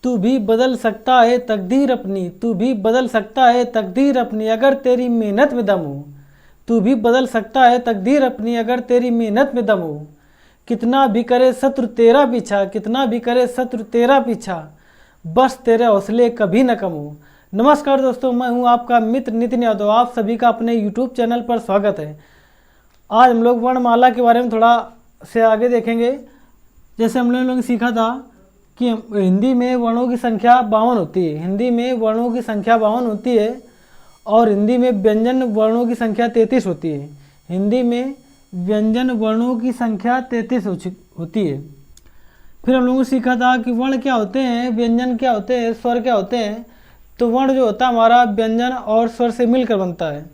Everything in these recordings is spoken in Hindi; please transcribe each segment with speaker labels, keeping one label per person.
Speaker 1: तू भी बदल सकता है तकदीर अपनी, तू भी बदल सकता है तकदीर अपनी अगर तेरी मेहनत में दम हो। तू भी बदल सकता है तकदीर अपनी अगर तेरी मेहनत में दम हो। कितना भी करे शत्रु तेरा पीछा, कितना भी करे शत्रु तेरा पीछा, बस तेरे हौसले कभी न कम हो। नमस्कार दोस्तों, मैं हूं आपका मित्र नितिन यादव। आप सभी का अपने YouTube चैनल पर स्वागत है। आज हम लोग वर्णमाला के बारे में थोड़ा से आगे देखेंगे। जैसे हम लोगों ने सीखा था कि हिंदी में वर्णों की संख्या 52 होती है। हिंदी में वर्णों की संख्या 52 होती है और हिंदी में व्यंजन वर्णों की संख्या 33 होती है। हिंदी में व्यंजन वर्णों की संख्या 33 होती है। फिर हम लोगों ने सीखा था कि वर्ण क्या होते हैं, व्यंजन क्या होते हैं, स्वर क्या होते हैं। तो वर्ण जो होता है हमारा व्यंजन और स्वर से मिलकर बनता है।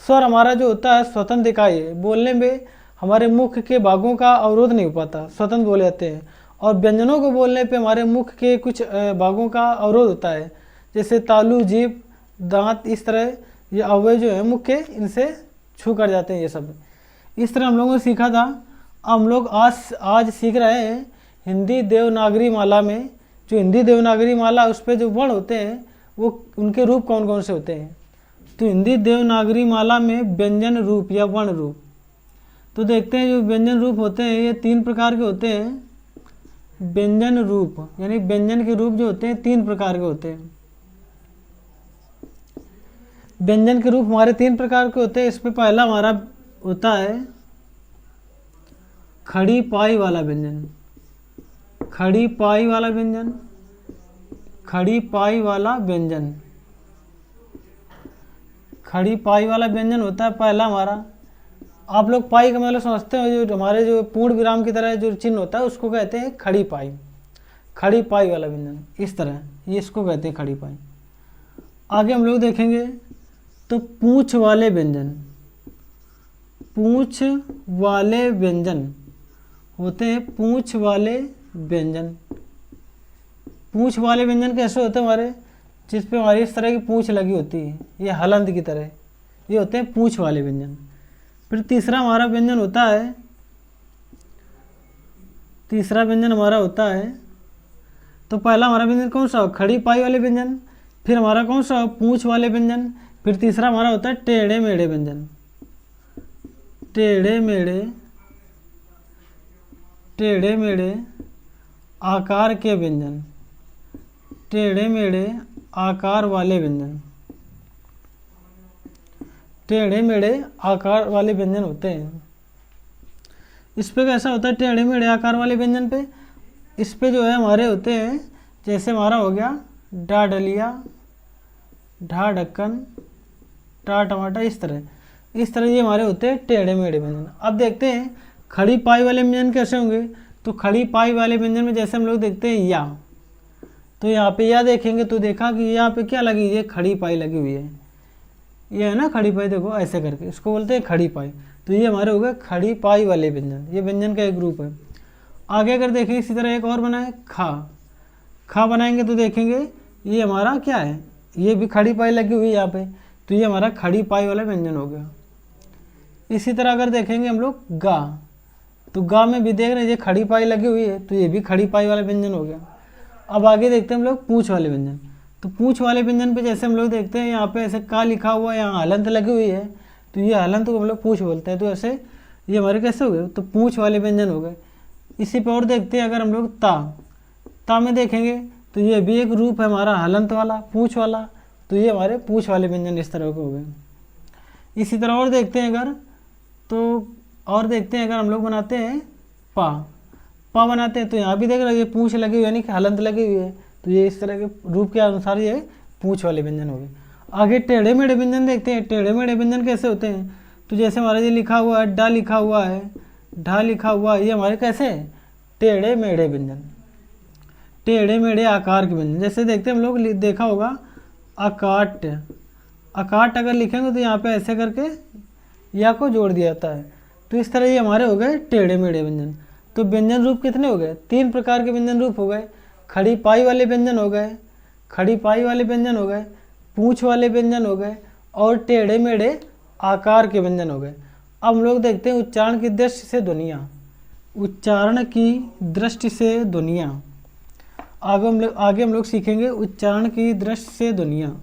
Speaker 1: स्वर हमारा जो होता है स्वतंत्र इकाई है। बोलने में हमारे मुख के भागों का अवरोध नहीं हो पाता, स्वतंत्र बोले जाते हैं। और व्यंजनों को बोलने पे हमारे मुख के कुछ भागों का अवरोध होता है, जैसे तालु, जीभ, दांत, इस तरह ये अवयव जो है मुख के, इनसे छू कर जाते हैं ये सब। इस तरह हम लोगों ने सीखा था। हम लोग आज सीख रहे हैं हिंदी देवनागरी माला में। जो हिंदी देवनागरी माला उस पर जो वर्ण होते हैं वो उनके रूप कौन कौन से होते हैं। तो हिंदी देवनागरी माला में व्यंजन रूप या वर्ण रूप, तो देखते हैं जो व्यंजन रूप होते हैं ये 3 प्रकार के होते हैं। व्यंजन रूप यानी व्यंजन के रूप जो होते हैं 3 प्रकार के होते हैं। व्यंजन के रूप हमारे 3 प्रकार के होते हैं। इसमें पहला हमारा होता है खड़ी पाई वाला व्यंजन। खड़ी पाई वाला व्यंजन, खड़ी पाई वाला व्यंजन, खड़ी पाई वाला व्यंजन होता है पहला हमारा। आप लोग पाई का मतलब समझते हो, जो हमारे जो पूर्ण विराम की तरह जो चिन्ह होता है उसको कहते हैं खड़ी पाई। खड़ी पाई वाला व्यंजन इस तरह, ये इसको कहते हैं खड़ी पाई। आगे हम लोग देखेंगे तो पूंछ वाले व्यंजन। पूंछ वाले व्यंजन होते हैं पूंछ वाले व्यंजन। पूंछ वाले व्यंजन कैसे होते हैं हमारे, जिस पे हमारी इस तरह की पूंछ लगी होती है, ये हलंत की तरह, ये होते हैं पूंछ वाले व्यंजन। फिर तीसरा हमारा व्यंजन होता है, तीसरा व्यंजन हमारा होता है, तो पहला हमारा व्यंजन कौन सा, खड़ी पाई वाले व्यंजन। फिर हमारा कौन सा, पूंछ वाले व्यंजन। फिर तीसरा हमारा होता है टेढ़े मेढ़े व्यंजन। टेढ़े मेढ़े, टेढ़े मेढ़े आकार के व्यंजन, टेढ़े मेढ़े आकार वाले व्यंजन, टेढ़े मेढ़े आकार वाले व्यंजन होते हैं। इस पे कैसा होता है टेढ़े मेढ़े आकार वाले व्यंजन पे, इस पे जो है हमारे होते हैं, जैसे हमारा हो गया डा डलिया, ढा ढक्कन, टा टमाटर, इस तरह ये हमारे होते हैं टेढ़े मेढ़े व्यंजन। अब देखते हैं खड़ी पाई वाले व्यंजन कैसे होंगे। तो खड़ी पाई वाले व्यंजन में जैसे हम लोग देखते हैं या, तो यहाँ पे या देखेंगे तो देखा कि यहाँ पे क्या लगी, ये खड़ी पाई लगी हुई है, ये है ना खड़ी पाई, देखो ऐसे करके इसको बोलते हैं खड़ी पाई। तो ये हमारे हो गए खड़ी पाई वाले व्यंजन, ये व्यंजन का एक ग्रुप है। आगे अगर देखें इसी तरह एक और बनाए खा, खा बनाएंगे तो देखेंगे ये हमारा क्या है, ये भी खड़ी पाई लगी हुई है यहाँ पे, तो ये हमारा खड़ी पाई वाला व्यंजन हो गया। इसी तरह अगर देखेंगे हम लोग गा, तो गा में भी देख रहे हैं ये खड़ी पाई लगी हुई है, तो ये भी खड़ी पाई वाला व्यंजन हो गया। अब आगे देखते हैं हम लोग पूंछ वाले व्यंजन। तो पूंछ वाले व्यंजन पे जैसे हम लोग देखते हैं यहाँ पे ऐसे का लिखा हुआ है, यहाँ हलंत लगी हुई है, तो ये हलंत को हम लोग पूंछ बोलते हैं। तो ऐसे ये हमारे कैसे हो गए, तो पूंछ वाले व्यंजन हो गए। इसी पे और देखते हैं अगर हम लोग ता में देखेंगे तो ये भी एक रूप है हमारा हलंत वाला, पूंछ वाला, तो ये हमारे पूंछ वाले व्यंजन इस तरह के हो गए। इसी तरह और देखते हैं अगर, तो और देखते हैं अगर हम लोग बनाते हैं पा बनाते हैं, तो यहाँ भी देख रहे हैं ये पूंछ लगी हुई है, यानी कि हलंत लगी हुई है, तो ये इस तरह के रूप के अनुसार ये पूंछ वाले व्यंजन हो गए। आगे टेढ़े मेढ़े व्यंजन देखते हैं। टेढ़े मेढ़े व्यंजन कैसे होते हैं, तो जैसे हमारा ये लिखा हुआ है डा लिखा हुआ है, ढा लिखा हुआ है, ये हमारे कैसे हैं टेढ़े मेढ़े व्यंजन, टेढ़े मेढ़े आकार के व्यंजन। जैसे देखते हैं हम लोग देखा होगा अकाट, अकाट अगर लिखेंगे तो यहाँ पे ऐसे करके या को जोड़ दिया जाता है, तो इस तरह ये हमारे हो गए टेढ़े मेढ़े व्यंजन। तो व्यंजन रूप कितने हो गए, 3 प्रकार के व्यंजन रूप हो गए। खड़ी पाई वाले व्यंजन हो गए, खड़ी पाई वाले व्यंजन हो गए, पूंछ वाले व्यंजन हो गए और टेढ़े मेढ़े आकार के व्यंजन हो गए। अब हम लोग देखते हैं उच्चारण की दृष्टि से ध्वनियाँ। उच्चारण की दृष्टि से ध्वनियाँ। आगे हम लोग सीखेंगे उच्चारण की दृष्टि से दुनिया।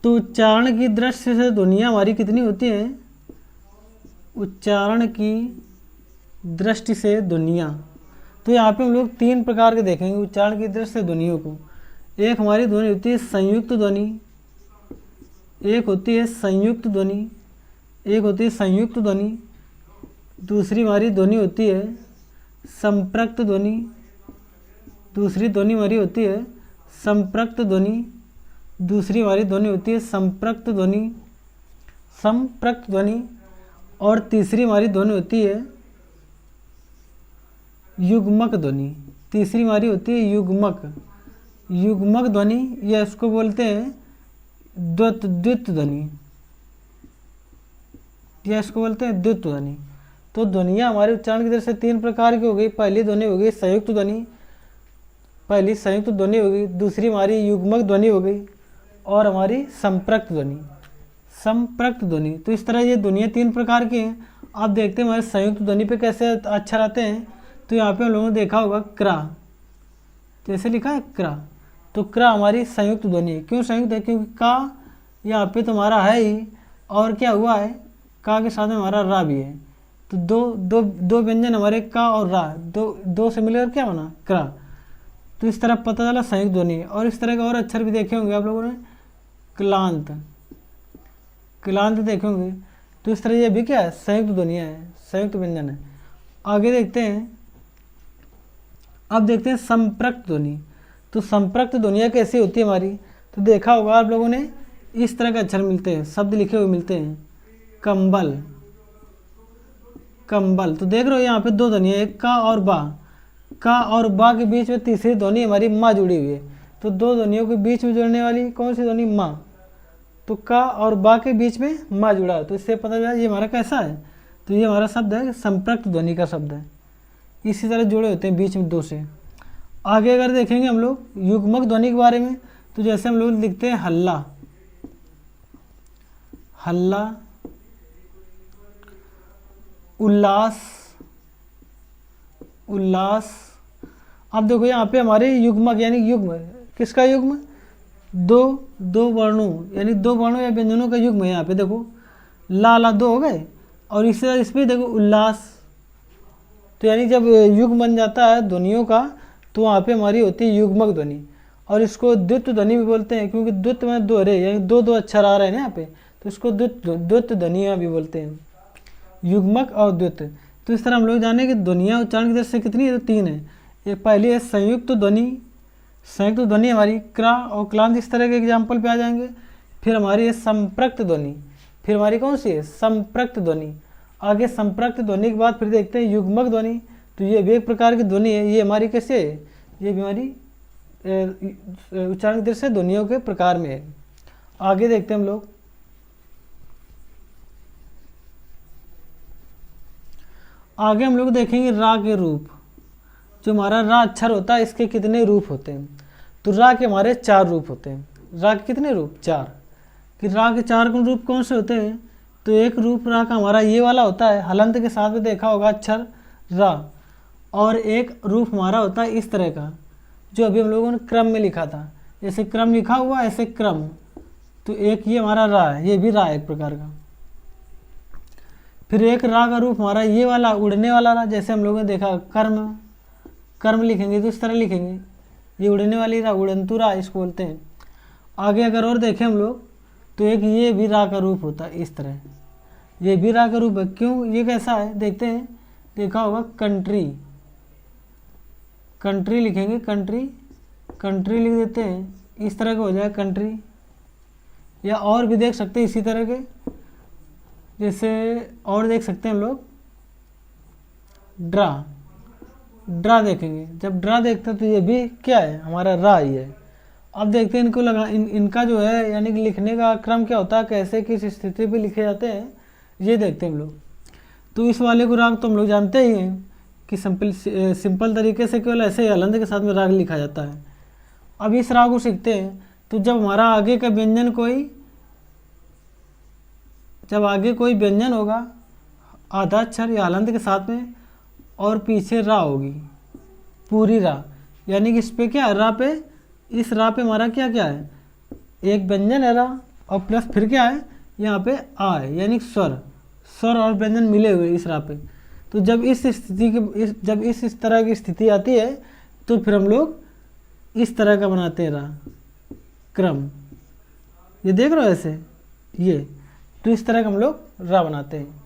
Speaker 1: तो उच्चारण की दृष्टि से दुनिया हमारी कितनी होती है? उच्चारण की दृष्टि से दुनिया, तो यहाँ पे हम लोग 3 प्रकार के देखेंगे उच्चारण की दृष्टि से ध्वनियों को। एक हमारी ध्वनि होती है संयुक्त ध्वनि, एक होती है संयुक्त ध्वनि, एक होती है संयुक्त ध्वनि, दूसरी हमारी ध्वनि होती है संपृक्त ध्वनि, दूसरी ध्वनि हमारी होती है संपृक्त ध्वनि, दूसरी हमारी ध्वनि होती है संपृक्त ध्वनि, और तीसरी हमारी ध्वनि होती है युग्मक ध्वनि। तीसरी हमारी होती है युग्मक ध्वनि, या इसको बोलते हैं द्वित ध्वनि, या इसको बोलते हैं द्वित ध्वनि। तो ध्वनियाँ हमारे उच्चारण की तरफ से 3 प्रकार की हो गई। पहली ध्वनि हो गई संयुक्त ध्वनि, पहली संयुक्त ध्वनि हो गई, दूसरी हमारी युग्मक ध्वनि हो गई, और हमारी संपृक्त ध्वनि। तो इस तरह ये ध्वनियाँ 3 प्रकार की हैं। आप देखते हैं हमारे संयुक्त ध्वनि पे कैसे अक्षर आते हैं। तो यहाँ पे हम लोगों ने देखा होगा क्रा, जैसे लिखा है क्रा, तो क्रा हमारी संयुक्त ध्वनि है। क्यों संयुक्त है? क्योंकि का यहाँ पे तुम्हारा है ही, और क्या हुआ है, का के साथ में हमारा रा भी है। तो दो व्यंजन हमारे का और रा, दो से मिलकर क्या बना? क्रा। तो इस तरह पता चला संयुक्त ध्वनि। और इस तरह के और अक्षर भी देखे होंगे आप लोगों ने, क्लांत देखे होंगे। तो इस तरह ये भी क्या है? संयुक्त ध्वनियाँ है, संयुक्त व्यंजन है। आगे देखते हैं, अब देखते हैं संपृक्त ध्वनि। तो संपृक्त ध्वनियाँ कैसी होती है हमारी? तो देखा होगा आप लोगों ने, इस तरह के अक्षर मिलते हैं, शब्द लिखे हुए मिलते हैं, कंबल। तो देख रहे हो यहाँ पे 2 ध्वनियाँ, एक का और बा। का और बा के बीच में तीसरी ध्वनि हमारी माँ जुड़ी हुई है। तो 2 ध्वनियों के बीच में जुड़ने वाली कौन सी ध्वनि? माँ। तो का और बा के बीच में माँ जुड़ा, तो इससे पता चला ये हमारा कैसा है? तो ये हमारा शब्द है संपृक्त ध्वनि का शब्द है। इसी तरह जुड़े होते हैं बीच में 2 से। आगे अगर देखेंगे हम लोग युग्मक ध्वनि के बारे में, तो जैसे हम लोग लिखते हैं हल्ला, उल्लास। अब देखो यहाँ पे हमारे युग्मक यानी युग्म, किसका युग्म? दो वर्णों यानी 2 वर्णों या व्यंजनों का युग्म है। यहाँ पे देखो ला 2 हो गए, और इसी तरह इसमें देखो उल्लास। तो यानी जब युग्म बन जाता है ध्वनियों का, तो वहाँ पे हमारी होती है युग्मक ध्वनि। और इसको द्वित ध्वनि भी बोलते हैं, क्योंकि द्वित में दोहरे यानी 2 अक्षर आ रहे हैं यहाँ पे, तो इसको द्वित ध्वनियाँ भी बोलते हैं, युग्मक और द्वित। तो इस तरह हम लोग जाने कि ध्वनियाँ उच्चारण की दृष्टि से कितनी है? तो 3 है। एक पहली है संयुक्त ध्वनि हमारी क्रा और क्लांत, इस तरह के एग्जाम्पल पे आ जाएंगे। फिर हमारी है संपृक्त ध्वनि, फिर हमारी कौन सी है? संपृक्त ध्वनि। आगे संपृक्त ध्वनि के बाद फिर देखते हैं युग्मक ध्वनि। तो ये भी एक प्रकार की ध्वनि है। ये हमारी कैसे है? ये भी हमारी उच्चारण की दृष्टि से ध्वनियों के प्रकार में है। आगे देखते हैं हम लोग, आगे हम लोग देखेंगे रा के रूप। जो हमारा रा अक्षर होता है, इसके कितने रूप होते हैं? तो रा के हमारे 4 रूप होते हैं। रा के कितने रूप? 4। कि रा के 4 रूप कौन से होते हैं? तो एक रूप रा का हमारा ये वाला होता है, हलंत के साथ में देखा होगा अक्षर रा। और एक रूप हमारा होता है इस तरह का, जो अभी हम लोगों ने क्रम में लिखा था, जैसे क्रम लिखा हुआ ऐसे क्रम। तो एक ये हमारा रा है, ये भी रा है एक प्रकार का। फिर एक रा का रूप हमारा ये वाला उड़ने वाला रा, जैसे हम लोगों ने देखा कर्म लिखेंगे तो इस तरह लिखेंगे, ये उड़ने वाली रा, उड़ंतु रा इसको बोलते हैं। आगे अगर और देखें हम लोग, तो एक ये भी रा का रूप होता है इस तरह, ये भी रा का रूप है। क्यों? ये कैसा है देखते हैं, देखा होगा कंट्री लिखेंगे, कंट्री लिख देते हैं, इस तरह का हो जाए कंट्री। या और भी देख सकते हैं इसी तरह के, जैसे और देख सकते हैं हम लोग ड्रा देखेंगे। जब ड्रा देखते हैं तो ये भी क्या है? हमारा रा ही है। अब देखते हैं इनको इनका जो है यानी कि लिखने का क्रम क्या होता है, कैसे किस स्थिति पे लिखे जाते हैं, ये देखते हैं हम लोग। तो इस वाले को राग तो हम लोग जानते ही हैं कि सिंपल तरीके से केवल ऐसे ही हलंत के साथ में राग लिखा जाता है। अब इस राग को सीखते हैं, तो जब हमारा आगे का व्यंजन जब आगे कोई व्यंजन होगा आधा अक्षर या हलंत के साथ में, और पीछे रा होगी, पूरी रा, यानी कि इस पे क्या है, रा पे, इस रा पे हमारा क्या क्या है, एक व्यंजन है रा, और प्लस फिर क्या है यहाँ पे आ है, यानी स्वर, स्वर और व्यंजन मिले हुए इस रा पे। तो जब इस स्थिति के जब इस तरह की स्थिति आती है तो फिर हम लोग इस तरह का बनाते हैं रा क्रम। ये देख रहे हो ऐसे, ये तो इस तरह का हम लोग रा बनाते हैं।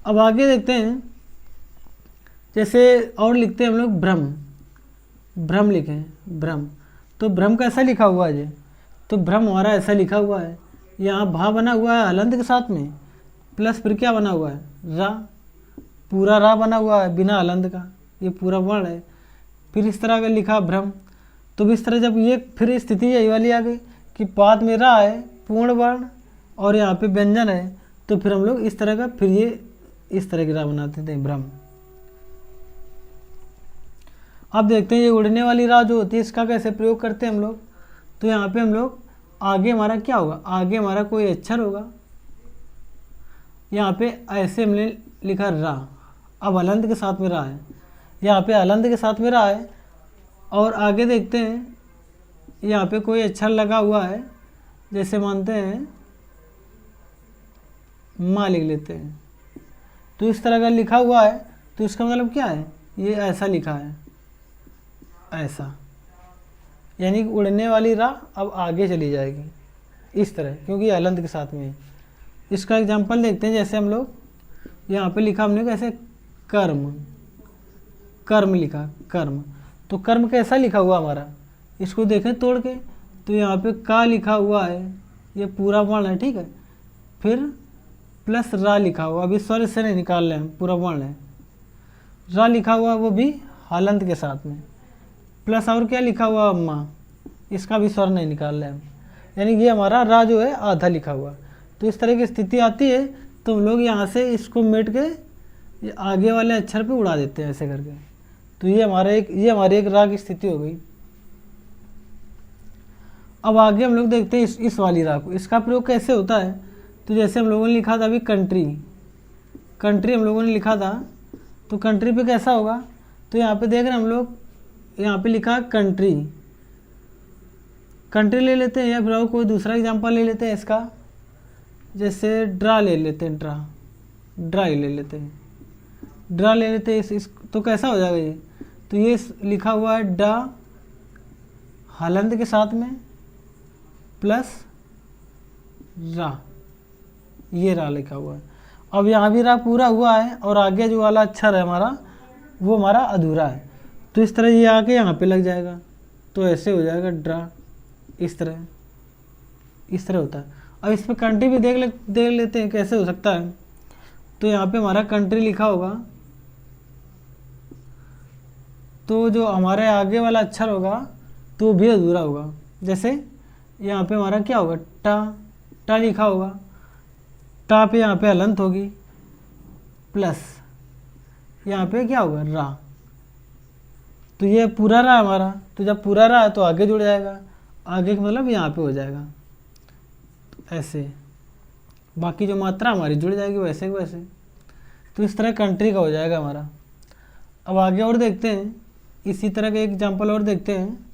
Speaker 1: अब आगे देखते हैं, जैसे और लिखते हैं हम लोग भ्रम, भ्रम लिखें, भ्रम। तो भ्रम कैसा लिखा हुआ है, तो भ्रम हमारा ऐसा लिखा हुआ है, यहाँ भा बना हुआ है हलंत के साथ में, प्लस फिर क्या बना हुआ है, रा, पूरा रा बना हुआ है बिना हलंत का, ये पूरा वर्ण है। फिर इस तरह का लिखा भ्रम। तो इस तरह जब ये फिर स्थिति यही वाली आ गई कि पाद में रा है पूर्ण वर्ण और यहाँ पे व्यंजन है, तो फिर हम लोग इस तरह का, फिर ये इस तरह की रा बनाते थे भ्रम। अब देखते हैं ये उड़ने वाली रा जो होती है इसका कैसे प्रयोग करते हैं हम लोग। तो यहाँ पे हम लोग आगे हमारा क्या होगा, आगे हमारा कोई अक्षर होगा, यहाँ पे ऐसे हमने लिखा रा, अब हलंत के साथ में रा है, यहाँ पे हलंत के साथ में रा है, और आगे देखते हैं यहाँ पे कोई अक्षर लगा हुआ है, जैसे मानते हैं माँ लिख लेते हैं, तो इस तरह का लिखा हुआ है, तो इसका मतलब क्या है, ये ऐसा लिखा है, ऐसा, यानी कि उड़ने वाली रा अब आगे चली जाएगी इस तरह, क्योंकि ये हलंत के साथ में है। इसका एग्जांपल देखते हैं, जैसे हम लोग यहाँ पे लिखा हमने कैसे, कर्म, कर्म लिखा, कर्म। तो कर्म कैसा लिखा हुआ हमारा, इसको देखें तोड़ के, तो यहाँ पे का लिखा हुआ है, ये पूरा वर्ण है, ठीक है, फिर प्लस रा लिखा हुआ, अभी स्वर से नहीं निकाल रहे हैं, पूरा वर्ण है, रा लिखा हुआ वो भी हलंत के साथ में, प्लस और क्या लिखा हुआ माँ, इसका भी स्वर नहीं निकाल रहे हैं, यानी कि हमारा रा जो है आधा लिखा हुआ। तो इस तरह की स्थिति आती है तो हम लोग यहाँ से इसको मिट के ये आगे वाले अक्षर पे उड़ा देते हैं ऐसे करके। तो ये हमारी एक रा की स्थिति हो गई। अब आगे हम लोग देखते हैं इस वाली रा को, इसका प्रयोग कैसे होता है। तो जैसे हम लोगों ने लिखा था अभी कंट्री, कंट्री हम लोगों ने लिखा था, तो कंट्री पे कैसा होगा, तो यहाँ पे देख रहे हैं हम लोग, यहाँ पे लिखा कंट्री, कंट्री ले लेते हैं, या फिर कोई दूसरा एग्जांपल ले लेते हैं इसका, जैसे ड्रा ले लेते हैं, ड्रा, ड्रा ले लेते हैं, ड्रा ले लेते हैं इस तो कैसा हो जाएगा ये, तो ये लिखा हुआ है डा हलंत के साथ में प्लस रा, ये रा लिखा हुआ है। अब यहाँ भी रा पूरा हुआ है और आगे जो वाला अक्षर है हमारा वो हमारा अधूरा है, तो इस तरह ये आके यहाँ पे लग जाएगा, तो ऐसे हो जाएगा ड्रा, इस तरह होता है। अब इस पर कंट्री भी देख लेते हैं कैसे हो सकता है। तो यहाँ पे हमारा कंट्री लिखा होगा, तो जो हमारे आगे वाला अक्षर होगा तो वो भी अधूरा होगा। जैसे यहाँ पे हमारा क्या होगा, टा, टा लिखा होगा, टा पे यहाँ पे हलंत होगी, प्लस यहाँ पे क्या होगा, रा, तो ये पूरा रा हमारा, तो जब पूरा रा तो आगे जुड़ जाएगा, आगे का मतलब यहाँ पे हो जाएगा, तो ऐसे बाकी जो मात्रा हमारी जुड़ जाएगी वैसे के वैसे। तो इस तरह कंट्री का हो जाएगा हमारा। अब आगे और देखते हैं, इसी तरह का एक एग्जाम्पल और देखते हैं।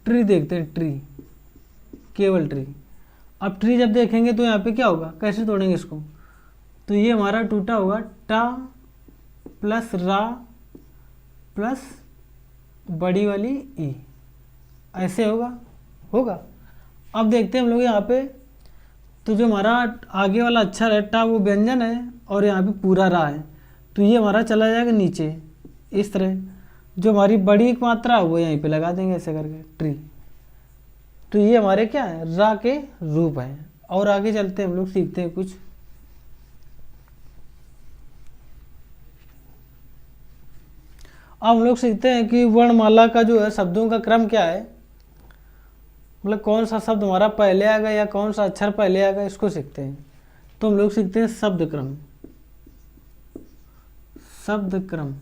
Speaker 1: ट्री देखते हैं, ट्री, केवल ट्री। अब ट्री जब देखेंगे तो यहाँ पे क्या होगा, कैसे तोड़ेंगे इसको, तो ये हमारा टूटा होगा टा प्लस रा प्लस बड़ी वाली ई, ऐसे होगा। अब देखते हैं हम लोग यहाँ पे, तो जो हमारा आगे वाला अक्षर है टा वो व्यंजन है और यहाँ पे पूरा रा है, तो ये हमारा चला जाएगा नीचे इस तरह। जो हमारी बड़ी एक मात्रा है वो यहीं पे लगा देंगे ऐसे करके, ट्री। तो ये हमारे क्या है, रा के रूप है। और आगे चलते हैं, हम लोग सीखते हैं कुछ। अब हम लोग सीखते हैं कि वर्णमाला का जो है शब्दों का क्रम क्या है, मतलब कौन सा शब्द हमारा पहले आएगा या कौन सा अक्षर पहले आएगा, इसको सीखते हैं। तो हम लोग सीखते हैं शब्द क्रम। शब्द क्रम,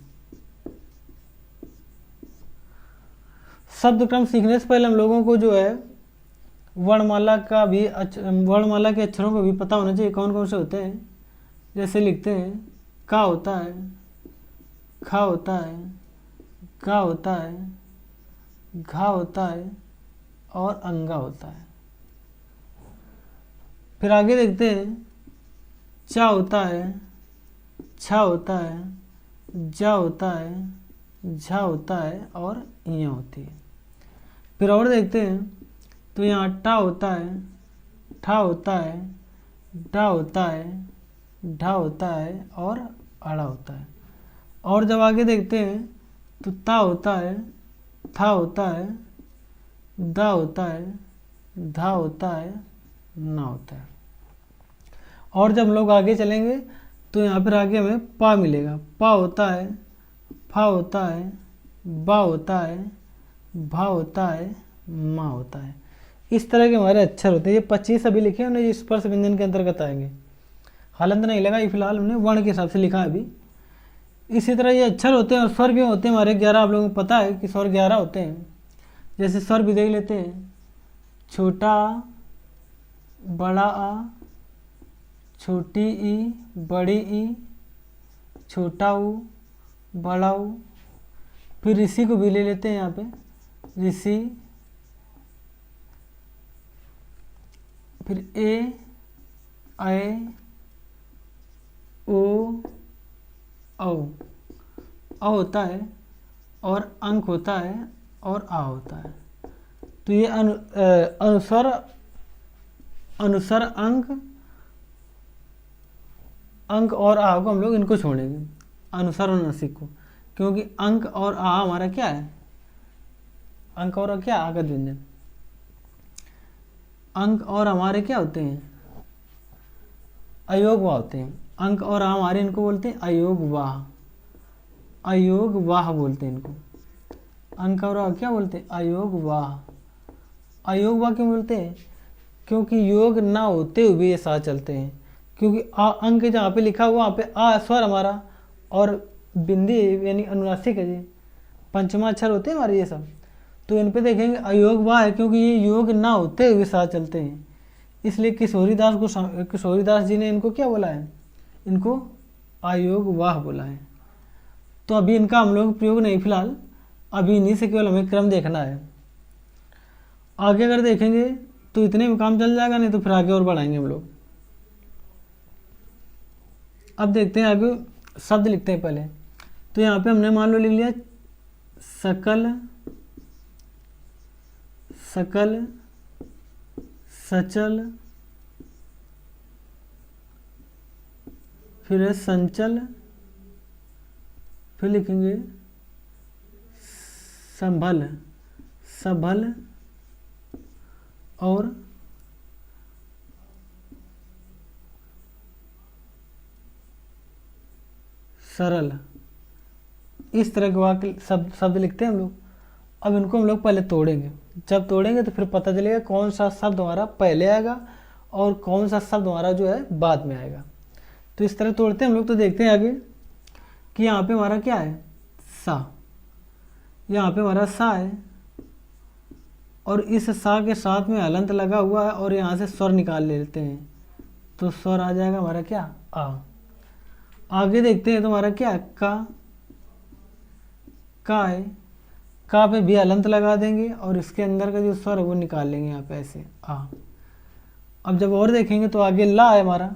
Speaker 1: शब्द क्रम सीखने से पहले हम लोगों को जो है वर्णमाला का भी वर्णमाला के अक्षरों को भी पता होना चाहिए कौन कौन से होते हैं। जैसे लिखते हैं का होता है, खा होता है, गा होता है, घा होता है और अंगा होता है। फिर आगे देखते हैं चा होता है, छा होता है, जा होता है, झा होता है और इया होती है। फिर और देखते हैं तो यहाँ टा होता है, ठा होता है, डा होता है, ढा होता है और अड़ा होता है। और जब आगे देखते हैं तो ता होता है, था होता है, दा होता है, धा होता है, ना होता है। और जब हम लोग आगे चलेंगे तो यहाँ पर आगे हमें पा मिलेगा। पा होता है, फा होता है, बा होता है, भा होता है, मा होता है। इस तरह के हमारे अक्षर होते हैं। ये 25 अभी लिखे हैं, उन्हें स्पर्श व्यंजन के अंतर्गत आएंगे। हलंत नहीं लगा, ये फिलहाल हमने वर्ण के हिसाब से लिखा है अभी। इसी तरह ये अक्षर होते हैं और स्वर भी होते हैं हमारे 11। आप लोगों को पता है कि स्वर 11 होते हैं। जैसे स्वर भी देख लेते हैं, छोटा आ, बड़ा आ, छोटी ई, बड़ी ई, छोटा ऊ, बड़ा ऊ। फिर ऋषि को भी ले लेते हैं यहाँ पे, ऋषि। फिर ए, ए, ओ, औ। अ होता है और अंक होता है और आ होता है। तो ये अनुस्वर अंक और आ को हम लोग इनको छोड़ेंगे, अनुस्वर और नासिक को, क्योंकि अंक और आ हमारा क्या है, अंक और आ क्या, आगत व्यंजन। अंक और हमारे क्या होते हैं, अयोग वाह होते हैं। अंक और आ हमारे इनको बोलते हैं अयोग वाह, अयोग वाह बोलते हैं इनको। अंक और आ क्या बोलते हैं, अयोग वाह। अयोग वाह क्यों बोलते हैं, क्योंकि योग ना होते हुए ये साथ चलते हैं। क्योंकि आ अंक जहाँ पे लिखा हुआ वहाँ पे आ स्वर हमारा और बिंदी यानी अनुनासिक है जी, पंचमा अक्षर होते हैं हमारे ये सब। तो इन पे देखेंगे अयोग वाह है, क्योंकि ये योग ना होते हुए साथ चलते हैं। इसलिए किशोरीदास जी ने इनको क्या बोला है, इनको अयोग वाह बोला है। तो अभी इनका हम लोग प्रयोग नहीं फिलहाल, अभी इन्हीं से केवल हमें क्रम देखना है। आगे अगर देखेंगे तो इतने में काम चल जाएगा, नहीं तो फिर आगे और बढ़ाएंगे हम लोग। अब देखते हैं आगे शब्द लिखते हैं पहले। तो यहाँ पे हमने मान लो लिख लिया सकल, सकल, सचल, फिर है संचल, फिर लिखेंगे संभल, सबल और सरल। इस तरह के वाक्य शब्द लिखते हैं हम लोग। अब इनको हम लोग पहले तोड़ेंगे। जब तोड़ेंगे तो फिर पता चलेगा कौन सा शब्द हमारा पहले आएगा और कौन सा शब्द हमारा जो है बाद में आएगा। तो इस तरह तोड़ते हैं हम लोग। तो देखते हैं आगे कि यहाँ पे हमारा क्या है, सा। यहाँ पे हमारा सा है और इस सा के साथ में हलंत लगा हुआ है और यहाँ से स्वर निकाल लेते हैं तो स्वर आ जाएगा हमारा क्या, आ। आगे देखते हैं तो हमारा क्या है, का है। का पे भी हलंत लगा देंगे और इसके अंदर का जो स्वर है वो निकाल लेंगे यहाँ पे ऐसे, आ। अब जब और देखेंगे तो आगे ला है हमारा।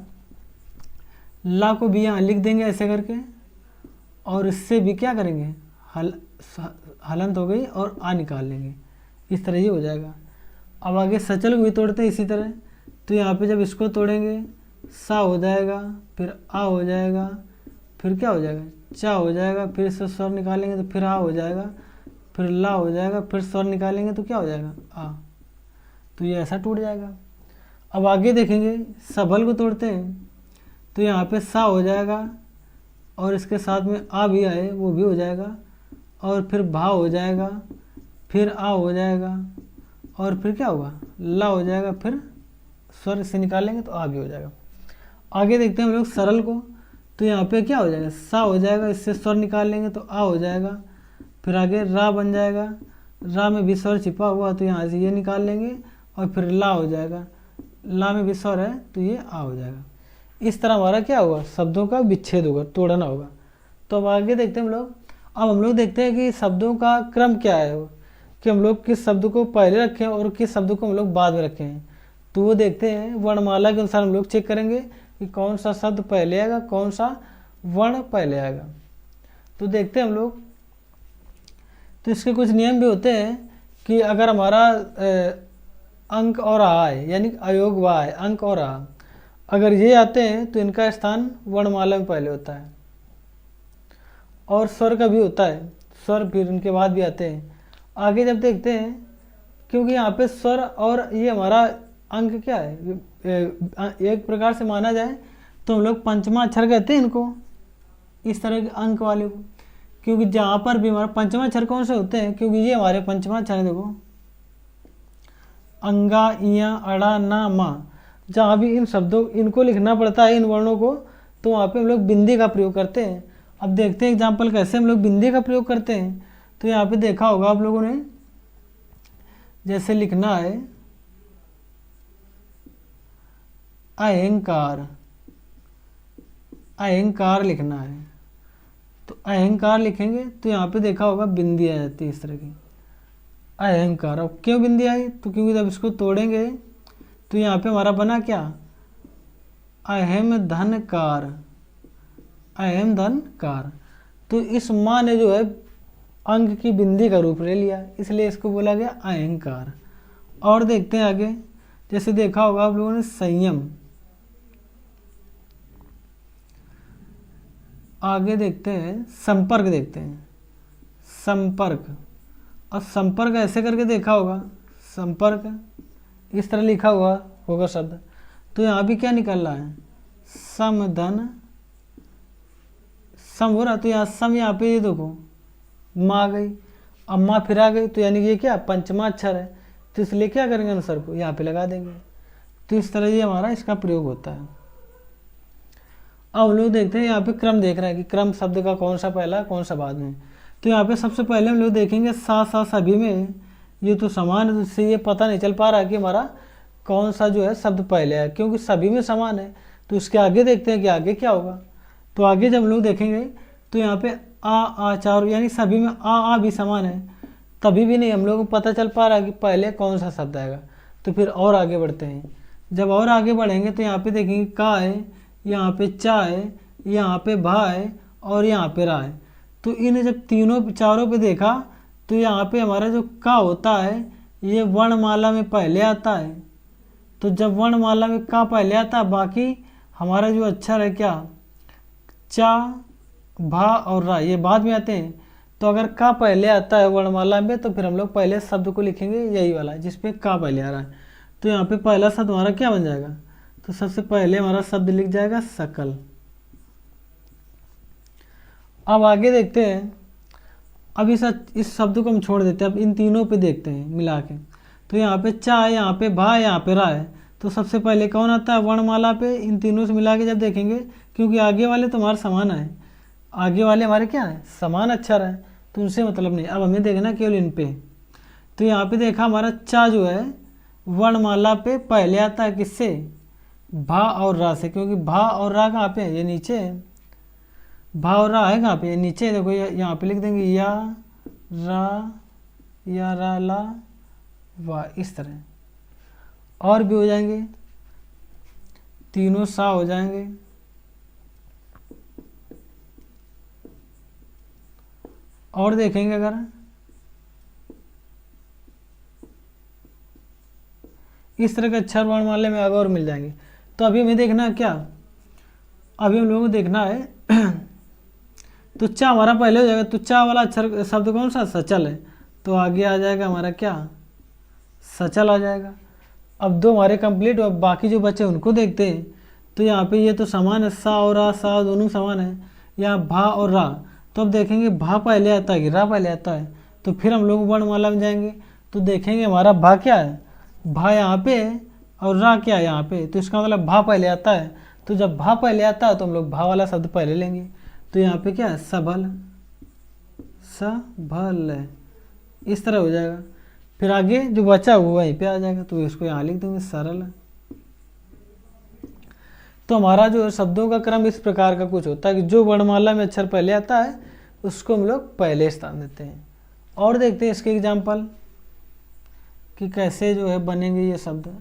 Speaker 1: ला को भी यहाँ लिख देंगे ऐसे करके और इससे भी क्या करेंगे, हलंत हो गई और आ निकाल लेंगे। इस तरह ये हो जाएगा। अब आगे सचल को भी तोड़ते हैं इसी तरह। तो यहाँ पे जब इसको तोड़ेंगे सा हो जाएगा, फिर आ हो जाएगा, फिर क्या हो जाएगा, चा हो जाएगा, फिर इससे स्वर निकालेंगे तो फिर आ हो जाएगा, फिर ला हो जाएगा, फिर स्वर निकालेंगे तो क्या हो जाएगा, आ। तो ये ऐसा टूट जाएगा। अब आगे देखेंगे सबल को तोड़ते हैं तो यहाँ पे सा हो जाएगा और इसके साथ में आ भी आए वो भी हो जाएगा और फिर भा हो जाएगा, फिर आ हो जाएगा और फिर क्या होगा, ला हो जाएगा, फिर स्वर से निकालेंगे तो आ भी हो जाएगा। आगे देखते हैं हम लोग सरल को। तो यहाँ पे क्या हो जाएगा, सा हो जाएगा, इससे स्वर निकाल लेंगे तो आ हो जाएगा, फिर आगे रा बन जाएगा, रा में भी स्वर छिपा हुआ तो यहाँ से ये निकाल लेंगे और फिर ला हो जाएगा, ला में भी स्वर है तो ये आ हो जाएगा। इस तरह हमारा क्या होगा, शब्दों का विच्छेद होगा, तोड़ना होगा। तो अब आगे देखते हैं हम लोग। अब हम लोग देखते हैं कि शब्दों का क्रम क्या है, कि हम लोग किस शब्द को पहले रखें और किस शब्द को हम लोग बाद में रखे हैं। तो वो देखते हैं, वर्णमाला के अनुसार हम लोग चेक करेंगे कि कौन सा शब्द पहले आएगा, कौन सा वर्ण पहले आएगा। तो देखते हैं हम लोग। तो इसके कुछ नियम भी होते हैं कि अगर हमारा अंक और आ है, यानी अयोग वा है, अंक और आ, अगर ये आते हैं तो इनका स्थान वर्णमाला में पहले होता है। और स्वर का भी होता है, स्वर फिर इनके बाद भी आते हैं। आगे जब देखते हैं, क्योंकि यहाँ पे स्वर और ये हमारा अंक क्या है, एक प्रकार से माना जाए तो हम लोग पंचमा अक्षर कहते हैं इनको, इस तरह के अंक वाले को। क्योंकि जहाँ पर भी हमारा पंचमा अक्षर कौन से होते हैं, क्योंकि ये हमारे पंचमा अक्षर है। देखो अंगा, इया, अड़ा, ना, मा, जहाँ भी इन शब्दों इनको लिखना पड़ता है, इन वर्णों को, तो वहाँ पे हम लोग बिंदी का प्रयोग करते हैं। अब देखते हैं एग्जाम्पल कैसे हम लोग बिंदी का प्रयोग करते हैं। तो यहाँ पे देखा होगा आप लोगों ने, जैसे लिखना है अहंकार, अहंकार लिखना है, तो अहंकार लिखेंगे तो यहाँ पे देखा होगा बिंदी आ जाती है इस तरह की, अहंकार। अब क्यों बिंदी आई, तो क्योंकि जब इसको तोड़ेंगे तो यहाँ पे हमारा बना क्या, अहम धनकार, अहम धनकार। तो इस माँ ने जो है अंक की बिंदी का रूप ले लिया, इसलिए इसको बोला गया अहंकार। और देखते हैं आगे, जैसे देखा होगा आप लोगों ने संयम। आगे देखते हैं संपर्क, देखते हैं संपर्क। और संपर्क ऐसे करके देखा होगा, संपर्क इस तरह लिखा हुआ होगा शब्द। तो यहाँ भी क्या निकल रहा है, समधन, सम हो रहा, तो यहाँ सम, यहाँ पे ये देखो माँ आ गई, अब माँ फिर आ गई, तो यानी कि ये क्या पंचमा अक्षर है, तो इसलिए क्या करेंगे, अनुस्वर को यहाँ पे लगा देंगे। तो इस तरह ये हमारा इसका प्रयोग होता है। अब लोग देखते हैं यहाँ पे क्रम देख रहे हैं कि क्रम शब्द का कौन सा पहला कौन सा बाद में। तो यहाँ पे सबसे पहले हम लोग देखेंगे सा सा सभी में, ये तो समान है, इससे ये पता नहीं चल पा रहा कि हमारा कौन सा जो है शब्द पहले है, क्योंकि सभी में समान है। तो इसके आगे देखते हैं कि आगे क्या होगा। तो आगे जब हम लोग देखेंगे तो यहाँ पे आ चार, यानी सभी में आ भी समान है, तभी भी नहीं हम लोग को पता चल पा रहा है कि पहले कौन सा शब्द आएगा। तो फिर और आगे बढ़ते हैं। जब और आगे बढ़ेंगे तो यहाँ पे देखेंगे का है, यहाँ पे चा है, यहाँ पे भा है और यहाँ पे रा है। तो इन जब तीनों चारों पे देखा तो यहाँ पे हमारा जो का होता है ये वर्णमाला में पहले आता है। तो जब वर्णमाला में का पहले आता है, बाकी हमारा जो अक्षर है क्या, चा, भा और रा, ये बाद में आते हैं। तो अगर का पहले आता है वर्णमाला में तो फिर हम लोग पहले शब्द को लिखेंगे यही वाला जिसपे का पहले आ रहा है। तो यहाँ पे पहला शब्द हमारा क्या बन जाएगा, तो सबसे पहले हमारा शब्द लिख जाएगा सकल। अब आगे देखते हैं। अब इस शब्द को हम छोड़ देते हैं, अब इन तीनों पे देखते हैं मिला के। तो यहाँ पे चा है, यहाँ पे भा है, यहाँ पे रा है। तो सबसे पहले कौन आता है वर्णमाला पे, इन तीनों से मिला के जब देखेंगे, क्योंकि आगे वाले तो हमारे समान है, आगे वाले हमारे क्या है समान अक्षर है, तो उनसे मतलब नहीं। अब हमें देखना केवल इन पे। तो यहाँ पे देखा हमारा चा जो है वर्णमाला पे पहले आता है किससे, भा और रा से, क्योंकि भा और रा कहाँ पे है, ये नीचे है। भा और रा है कहाँ पे, ये नीचे है। देखो यहाँ पे लिख देंगे या रा ला वा, इस तरह। और भी हो जाएंगे, तीनों सा हो जाएंगे। और देखेंगे अगर इस तरह के अक्षर वर्णमाला में आगे और मिल जाएंगे। तो अभी हमें देखना है क्या, अभी हम लोगों को देखना है तो चा हमारा पहले हो जाएगा। तो चा वाला अक्षर शब्द कौन सा, सचल है। तो आगे आ जाएगा हमारा क्या, सचल आ जाएगा। अब दो हमारे कंप्लीट और बाकी जो बचे उनको देखते हैं। तो यहाँ पे ये तो समान है, सा और रा, सा दोनों समान है। यहाँ भा और रा, तो अब देखेंगे भा पहले आता है कि रा पहले आता है। तो फिर हम लोग वर्णमाला में जाएंगे तो देखेंगे हमारा भा क्या है, भा यहाँ पे और रा क्या है यहाँ पे। तो इसका मतलब भा पहले आता है। तो जब भा पहले आता है तो हम लोग भा वाला शब्द पहले लेंगे। तो यहाँ पे क्या है सबल, सबल, इस तरह हो जाएगा। फिर आगे जो बचा वो वहीं पे आ जाएगा, तो इसको यहाँ लिख देंगे, सरल है। तो हमारा जो शब्दों का क्रम इस प्रकार का कुछ होता है कि जो वर्णमाला में अक्षर पहले आता है उसको हम लोग पहले स्थान देते हैं। और देखते हैं इसके एग्जाम्पल कि कैसे जो है बनेंगे ये शब्द।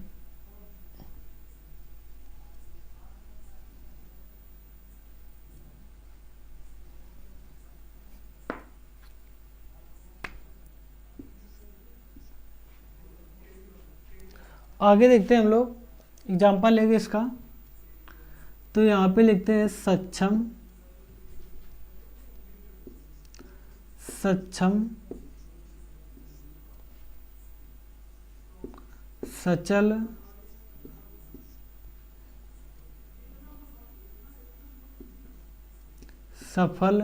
Speaker 1: आगे देखते हैं हम लोग एग्जाम्पल लेंगे इसका। तो यहाँ पे लिखते हैं सक्षम, सक्षम, सचल, सफल,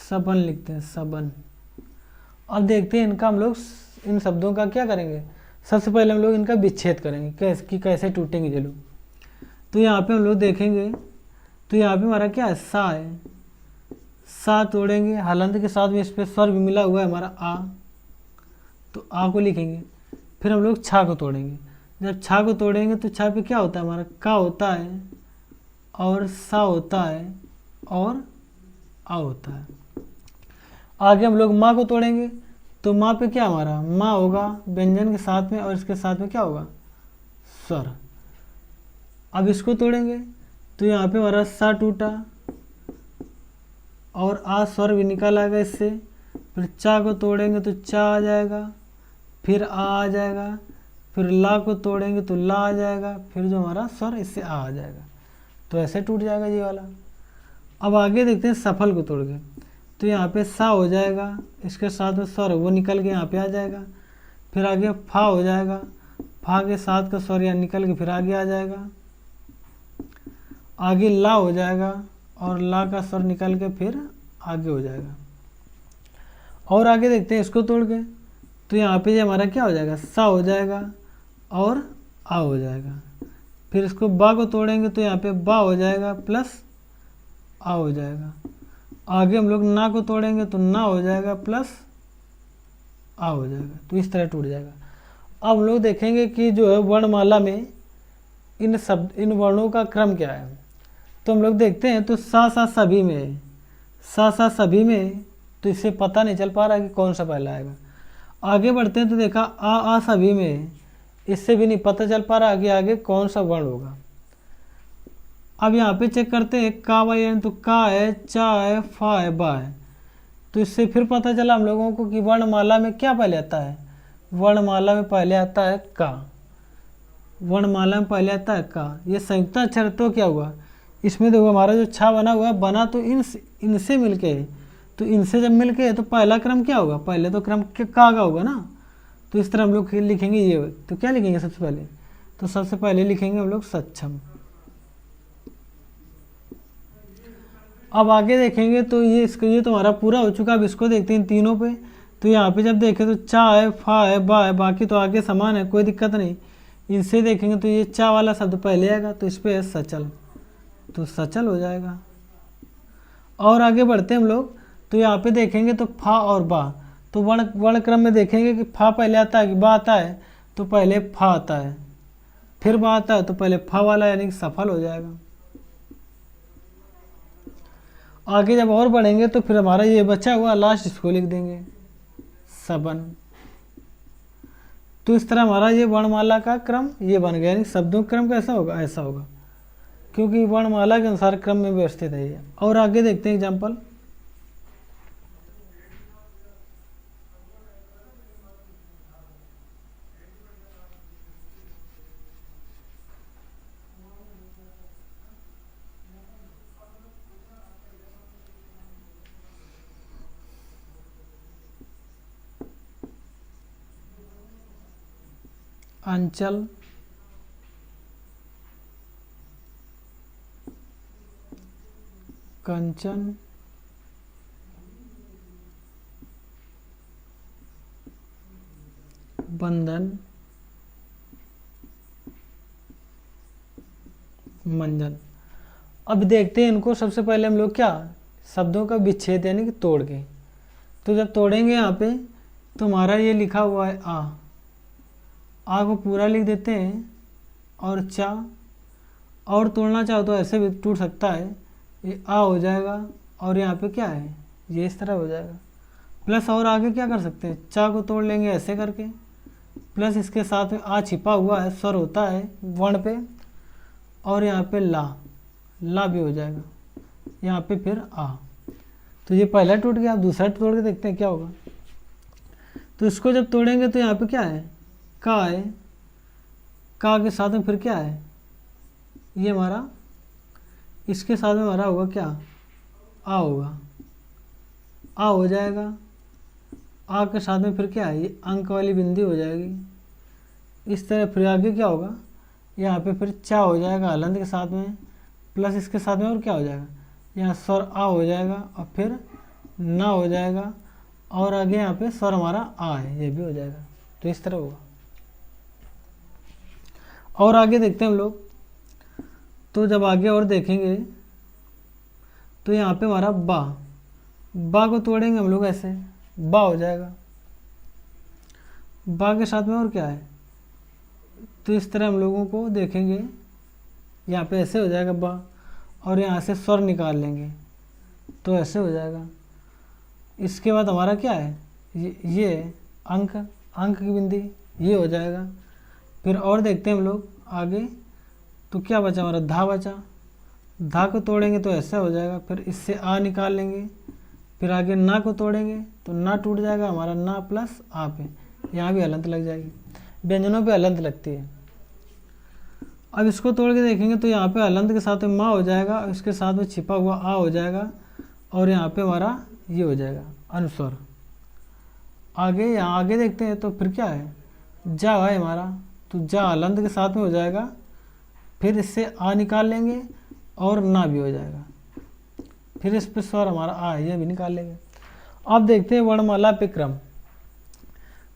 Speaker 1: सबन लिखते हैं, सबन। अब देखते हैं इनका हम लोग इन शब्दों का क्या करेंगे। सबसे पहले हम लोग इनका विच्छेद करेंगे कि कैसे टूटेंगे ये लोग। तो यहाँ पे हम लोग देखेंगे, तो यहाँ पे हमारा क्या है, सा है, सा तोड़ेंगे, हलंत के साथ में इस पर स्वर भी मिला हुआ है हमारा आ, तो आ को लिखेंगे। फिर हम लोग छा को तोड़ेंगे, जब छा को तोड़ेंगे तो छा पे क्या होता है हमारा, का होता है और सा होता है और आ होता है। आगे हम लोग माँ को तोड़ेंगे, तो माँ पे क्या हमारा माँ होगा व्यंजन के साथ में और इसके साथ में क्या होगा, स्वर। अब इसको तोड़ेंगे तो यहाँ पे हमारा सा टूटा और आ स्वर भी निकल आएगा इससे। फिर चा को तोड़ेंगे तो चा आ जाएगा, फिर आ जाएगा, फिर ला को तोड़ेंगे तो ला आ जाएगा, फिर जो हमारा स्वर इससे आ जाएगा, तो ऐसे टूट जाएगा ये वाला। अब आगे देखते हैं सफल को तोड़ के, तो यहाँ पे सा हो जाएगा, इसके साथ में स्वर वो निकल के यहाँ पे आ जाएगा। फिर आगे फा हो जाएगा, फा के साथ का स्वर यहाँ निकल के फिर आगे आ जाएगा। आगे ला हो जाएगा और ला का स्वर निकल के फिर आगे हो जाएगा। और आगे देखते हैं इसको तोड़ के, तो यहाँ पे हमारा क्या हो जाएगा, सा हो जाएगा और आ हो जाएगा। फिर इसको बा को तोड़ेंगे तो यहाँ पे बा हो जाएगा प्लस आ हो जाएगा। आगे हम लोग ना को तोड़ेंगे तो ना हो जाएगा प्लस आ हो जाएगा, तो इस तरह टूट जाएगा। अब हम लोग देखेंगे कि जो है वर्णमाला में इन वर्णों का क्रम क्या है। तो हम लोग देखते हैं तो सा सभी में है, सा सभी में, तो इससे पता नहीं चल पा रहा कि कौन सा पहला आएगा। आगे बढ़ते हैं तो देखा आ सभी में है, इससे भी नहीं पता चल पा रहा कि आगे कौन सा वर्ण होगा। अब यहाँ पे चेक करते हैं का वाई, तो का है, चा है, फा है, बा है, तो इससे फिर पता चला हम लोगों को कि वर्णमाला में क्या पहले आता है, वर्णमाला में पहले आता है का, वर्णमाला में पहले आता है का। ये संयुक्त अक्षर तो क्या हुआ, इसमें देखो हमारा जो छा बना हुआ है बना तो इनसे मिलके है, तो इनसे जब मिलके है तो पहला क्रम क्या होगा, पहले तो क्रम का होगा ना। तो इस तरह हम लोग लिखेंगे ये, तो क्या लिखेंगे सबसे पहले, तो सबसे पहले लिखेंगे हम लोग सक्षम। अब आगे देखेंगे तो ये तो हमारा पूरा हो चुका। अब इसको देखते हैं तीनों पे, तो यहाँ पे जब देखें तो चा है, फा है, बा है, बाकी तो आगे समान है, कोई दिक्कत नहीं। इनसे देखेंगे तो ये चा वाला शब्द पहले आएगा, तो इस पर है सचल, तो सचल हो जाएगा। और आगे बढ़ते हम लोग, तो यहाँ पे देखेंगे तो फा और बा, तो वर्ण क्रम में देखेंगे कि फा पहले आता है कि बा आता है, तो पहले फा आता है, फिर बा आता है, तो पहले फा वाला यानी कि सफल हो जाएगा। आगे जब और बढ़ेंगे तो फिर हमारा ये बचा हुआ लास्ट इसको लिख देंगे सबन। तो इस तरह हमारा ये वर्णमाला का क्रम ये बन गया, यानी शब्दों का क्रम कैसा होगा, ऐसा होगा, क्योंकि वर्णमाला के अनुसार क्रम में व्यवस्थित है ये। और आगे देखते हैं एग्जाम्पल। अंचल, कंचन, बंधन, मंजन। अब देखते हैं इनको। सबसे पहले हम लोग क्या, शब्दों का विच्छेद यानी कि तोड़ के। तो जब तोड़ेंगे यहाँ पे तो हमारा ये लिखा हुआ है आ को पूरा लिख देते हैं और चा, और तोड़ना चाहो तो ऐसे भी टूट सकता है, ये आ हो जाएगा और यहाँ पे क्या है ये इस तरह हो जाएगा। प्लस और आगे क्या कर सकते हैं, चा को तोड़ लेंगे ऐसे करके, प्लस इसके साथ में आ छिपा हुआ है, स्वर होता है वर्ण पे, और यहाँ पे ला भी हो जाएगा, यहाँ पे फिर आ। तो ये पहला टूट गया। अब दूसरा तोड़ के देखते हैं क्या होगा। तो इसको जब तोड़ेंगे तो यहाँ पे क्या है, का है, का के साथ में फिर क्या है, ये हमारा, इसके साथ में हमारा होगा क्या, आ होगा, आ हो जाएगा। आ के साथ में फिर क्या है, ये अंक वाली बिंदी हो जाएगी। इस तरह फिर आगे क्या होगा, यहाँ पे फिर चा हो जाएगा हलंत के साथ में, प्लस इसके साथ में और क्या हो जाएगा, यहाँ स्वर आ हो जाएगा और फिर ना हो जाएगा, और आगे यहाँ पे स्वर हमारा आ है, ये भी हो जाएगा। तो इस तरह होगा। और आगे देखते हैं हम लोग। तो जब आगे और देखेंगे तो यहाँ पे हमारा बा को तोड़ेंगे हम लोग ऐसे, बा हो जाएगा। बा के साथ में और क्या है, तो इस तरह हम लोगों को देखेंगे, यहाँ पे ऐसे हो जाएगा बा, और यहाँ से स्वर निकाल लेंगे तो ऐसे हो जाएगा। इसके बाद हमारा क्या है, ये अंक की बिंदी, ये हो जाएगा। फिर और देखते हैं हम लोग आगे। तो क्या बचा हमारा, धा बचा। धा को तोड़ेंगे तो ऐसा हो जाएगा, फिर इससे आ निकाल लेंगे। फिर आगे ना को तोड़ेंगे तो ना टूट जाएगा हमारा, ना प्लस आ पे, यहाँ भी हलंत लग जाएगी। व्यंजनों पे हलंत लगती है। अब इसको तोड़ के देखेंगे तो यहाँ पे हलंत के साथ में माँ हो जाएगा, और इसके साथ में छिपा हुआ आ हो जाएगा, और यहाँ पे हमारा ये हो जाएगा अनुस्वर। आगे यहाँ आगे देखते हैं तो फिर क्या है, जा है हमारा, तो जा हलंत के साथ में हो जाएगा, फिर इससे आ निकाल लेंगे और ना भी हो जाएगा, फिर इस पे स्वर हमारा आ है, ये भी निकाल लेंगे। अब देखते हैं वर्णमाला पे क्रम।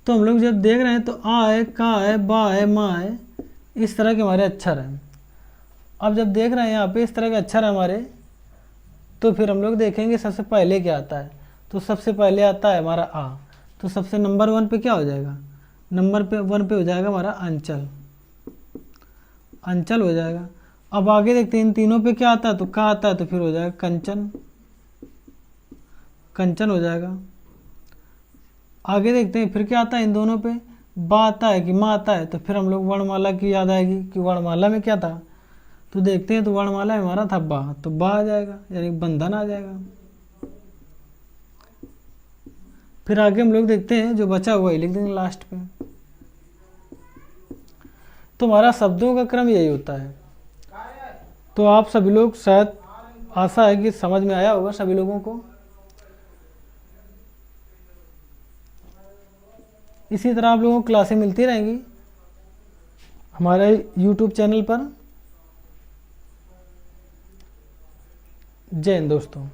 Speaker 1: तो हम लोग जब देख रहे हैं तो आ है, का है, बा है, मा है, इस तरह के हमारे अक्षर हैं। अब जब देख रहे हैं यहाँ पे इस तरह के अक्षर हमारे, तो फिर हम लोग देखेंगे सबसे पहले क्या आता है। तो सबसे पहले आता है हमारा आ, तो सबसे नंबर 1 पे क्या हो जाएगा, नंबर 1 पे हो जाएगा हमारा अंचल हो जाएगा। अब आगे देखते हैं इन तीनों पे क्या आता है, तो का आता है, तो फिर हो जाएगा कंचन हो जाएगा। आगे देखते हैं फिर क्या आता है इन दोनों पे, बा आता है कि माँ आता है, तो फिर हम लोग वर्णमाला की याद आएगी कि वर्णमाला में क्या था। तो देखते हैं तो वर्णमाला में हमारा था बा, तो बा आ जाएगा यानी बंधन आ जाएगा। फिर आगे हम लोग देखते हैं जो बचा हुआ है लिख देंगे लास्ट पे। तो हमारा शब्दों का क्रम यही होता है। तो आप सभी लोग, शायद आशा है कि समझ में आया होगा सभी लोगों को। इसी तरह आप लोगों को क्लासें मिलती रहेंगी हमारे YouTube चैनल पर। जय हिंद दोस्तों।